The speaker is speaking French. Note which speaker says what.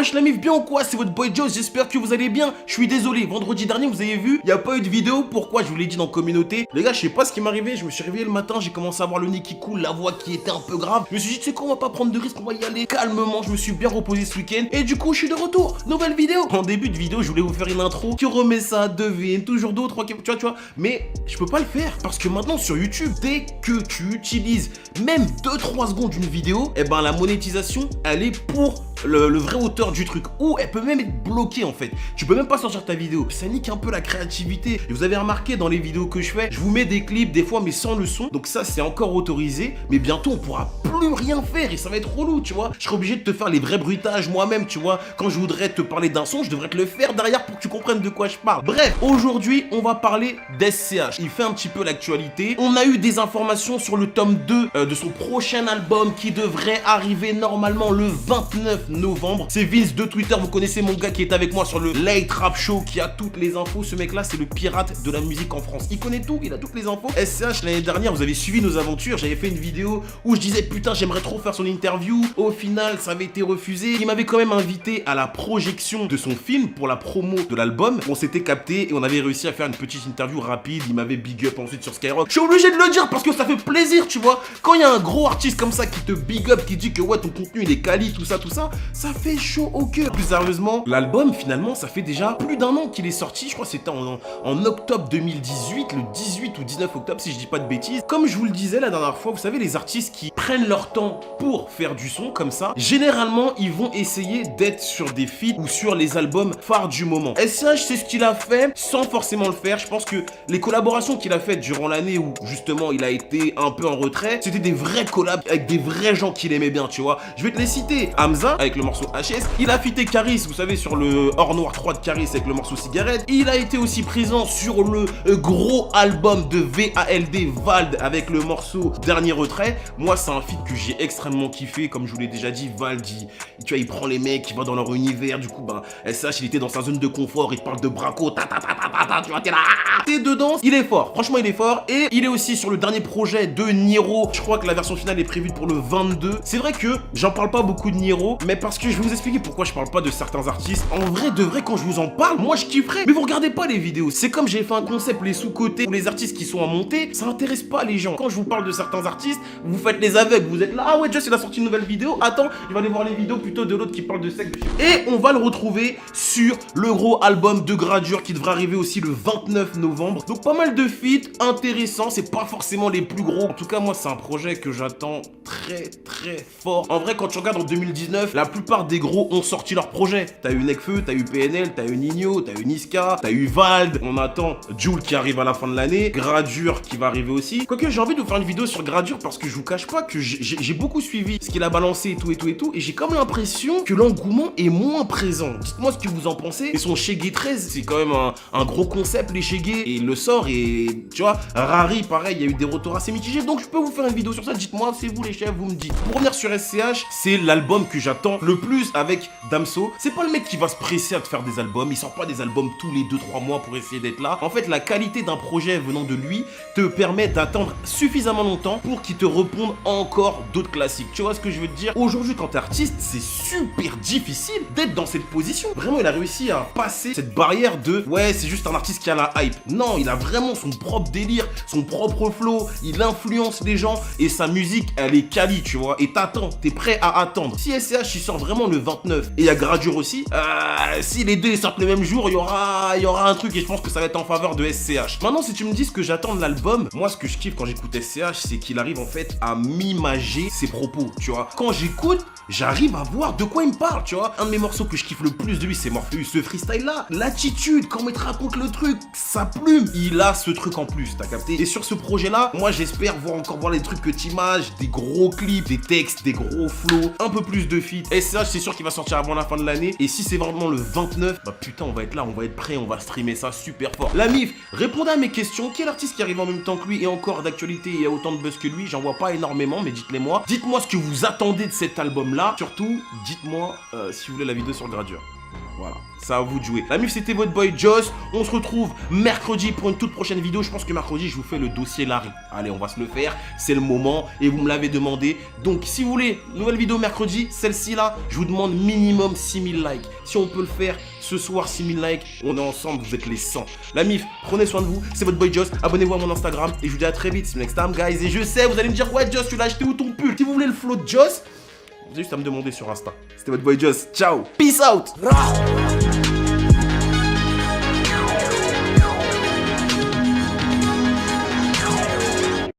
Speaker 1: Wesh la mif, bien ou quoi? C'est votre boy Joe, j'espère que vous allez bien. Je suis désolé, vendredi dernier vous avez vu, il n'y a pas eu de vidéo. Pourquoi? Je vous l'ai dit dans la communauté. Les gars, je sais pas ce qui m'est arrivé, je me suis réveillé le matin, j'ai commencé à avoir le nez qui coule, la voix qui était un peu grave. Je me suis dit, tu sais quoi, on va pas prendre de risque, on va y aller calmement. Je me suis bien reposé ce week-end et du coup je suis de retour. Nouvelle vidéo. En début de vidéo, je voulais vous faire une intro qui remet ça, devine, toujours deux, trois, tu vois. Mais je peux pas le faire parce que maintenant sur YouTube, dès que tu utilises même 2-3 secondes d'une vidéo, et ben la monétisation, elle est pour le vrai auteur du truc, ou elle peut même être bloquée en fait. Tu peux même pas sortir ta vidéo. Ça nique un peu la créativité. Et vous avez remarqué dans les vidéos que je fais, je vous mets des clips des fois mais sans le son. Donc ça c'est encore autorisé. Mais bientôt on pourra plus rien faire et ça va être relou, tu vois. Je serai obligé de te faire les vrais bruitages moi-même, tu vois. Quand je voudrais te parler d'un son, je devrais te le faire derrière pour que tu comprennes de quoi je parle. Bref, aujourd'hui on va parler d'SCH. Il fait un petit peu l'actualité. On a eu des informations sur le tome 2 de son prochain album qui devrait arriver normalement le 29 novembre. C'est Vince de Twitter, vous connaissez mon gars qui est avec moi sur le Late Rap Show, qui a toutes les infos. Ce mec là c'est le pirate de la musique en France, il connaît tout, il a toutes les infos. SCH, l'année dernière vous avez suivi nos aventures, j'avais fait une vidéo où je disais putain j'aimerais trop faire son interview. Au final ça avait été refusé. Il m'avait quand même invité à la projection de son film pour la promo de l'album. On s'était capté et on avait réussi à faire une petite interview rapide. Il m'avait big up ensuite sur Skyrock. Je suis obligé de le dire parce que ça fait plaisir, tu vois. Quand il y a un gros artiste comme ça qui te big up, qui dit que ouais ton contenu il est quali, tout ça, ça fait chaud au cœur. Plus sérieusement, l'album finalement ça fait déjà plus d'un an qu'il est sorti. Je crois que c'était en octobre 2018, le 18 ou 19 octobre si je dis pas de bêtises. Comme je vous le disais la dernière fois, vous savez les artistes qui prennent leur temps pour faire du son comme ça, généralement ils vont essayer d'être sur des feats ou sur les albums phares du moment. SCH c'est ce qu'il a fait sans forcément le faire. Je pense que les collaborations qu'il a faites durant l'année où justement il a été un peu en retrait, c'était des vrais collabs avec des vrais gens qu'il aimait bien, tu vois. Je vais te les citer. Hamza avec le morceau HS, il a fité Caris, vous savez, sur le Or Noir 3 de Caris avec le morceau Cigarette. Il a été aussi présent sur le gros album de Vald avec le morceau Dernier Retrait. Moi c'est un feat que j'ai extrêmement kiffé, comme je vous l'ai déjà dit. Vald tu vois, il prend les mecs, il va dans leur univers, du coup ben SH il était dans sa zone de confort, il te parle de braco, tu vois, t'es là, t'es dedans, il est fort, franchement il est fort. Et il est aussi sur le dernier projet de Niro, je crois que la version finale est prévue pour le 22. C'est vrai que j'en parle pas beaucoup de Niro, mais parce que je vais vous expliquer pourquoi je parle pas de certains artistes. En vrai de vrai, quand je vous en parle, moi je kifferais, mais vous regardez pas les vidéos. C'est comme j'ai fait un concept, les sous-côtés ou les artistes qui sont en montée, ça intéresse pas les gens. Quand je vous parle de certains artistes, vous faites les aveugles, vous êtes là, ah ouais Just il a sorti une nouvelle vidéo, attends, je vais aller voir les vidéos plutôt de l'autre qui parle de sexe. Et on va le retrouver sur le gros album de Gradure qui devrait arriver aussi le 29 novembre. Donc pas mal de feats intéressants, c'est pas forcément les plus gros. En tout cas moi c'est un projet que j'attends très fort. En vrai quand tu regardes en 2019, la plupart des gros ont sorti leur projet. T'as eu Nekfeu, t'as eu PNL, t'as eu Nino, t'as eu Niska, t'as eu Vald. On attend Jul qui arrive à la fin de l'année, Gradure qui va arriver aussi. Quoique j'ai envie de vous faire une vidéo sur Gradure parce que je vous cache pas que j'ai beaucoup suivi ce qu'il a balancé et tout et j'ai comme l'impression que l'engouement est moins présent. Dites-moi ce que vous en pensez. Et son Chegué 13, c'est quand même un gros concept les Chegué et il le sort et tu vois, Rari pareil, il y a eu des retours assez mitigés donc je peux vous faire une vidéo sur ça. Dites-moi, c'est vous les chefs, vous me dites. Pour revenir sur SCH, c'est l'album que j'attends le plus avec Damso. C'est pas le mec qui va se presser à te faire des albums, il sort pas des albums tous les 2-3 mois pour essayer d'être là. En fait, la qualité d'un projet venant de lui te permet d'attendre suffisamment longtemps pour qu'il te réponde encore d'autres classiques. Tu vois ce que je veux te dire? Aujourd'hui, quand t'es artiste, c'est super difficile d'être dans cette position. Vraiment, il a réussi à passer cette barrière de ouais, c'est juste un artiste qui a la hype. Non, il a vraiment son propre délire, son propre flow, il influence les gens et sa musique, elle est quali, tu vois. Et t'attends, t'es prêt à attendre. Si SCH il sort vraiment le 29 et il y a Gradure aussi, si les deux sortent le même jour, il y aura un truc et je pense que ça va être en faveur de SCH. Maintenant, si tu me dis ce que j'attends de l'album, moi ce que je kiffe quand j'écoute SCH, c'est qu'il arrive en fait à m'imager ses propos, tu vois. Quand j'écoute, j'arrive à voir de quoi il me parle, tu vois. Un de mes morceaux que je kiffe le plus de lui, c'est Morpheus. Ce freestyle là, l'attitude, quand il te raconte le truc, sa plume, il a ce truc en plus, t'as capté. Et sur ce projet là, moi j'espère voir les trucs que t'images, des gros clips, des textes, des gros flows, un peu plus de feats. SCH c'est sûr qu'il va sortir avant la fin de l'année. Et si c'est vraiment le 29, bah putain on va être là, on va être prêt, on va streamer ça super fort. La mif, répondez à mes questions. Quel artiste qui arrive en même temps que lui et encore d'actualité et a autant de buzz que lui? J'en vois pas énormément, mais dites-les moi. Dites-moi ce que vous attendez de cet album là. Surtout, dites-moi si vous voulez la vidéo sur Gradure. Voilà, c'est à vous de jouer. La mif, c'était votre boy Joss. On se retrouve mercredi pour une toute prochaine vidéo. Je pense que mercredi, je vous fais le dossier Larry. Allez, on va se le faire. C'est le moment et vous me l'avez demandé. Donc, si vous voulez, nouvelle vidéo mercredi, celle-ci là, je vous demande minimum 6000 likes. Si on peut le faire ce soir, 6000 likes, on est ensemble, vous êtes les 100. La mif, prenez soin de vous. C'est votre boy Joss. Abonnez-vous à mon Instagram et je vous dis à très vite. See you next time, guys. Et je sais, vous allez me dire, ouais, Joss, tu l'as acheté où ton pull? Si vous voulez le flow de Joss, vous avez juste à me demander sur Insta. C'était votre boy Joss. Ciao. Peace out.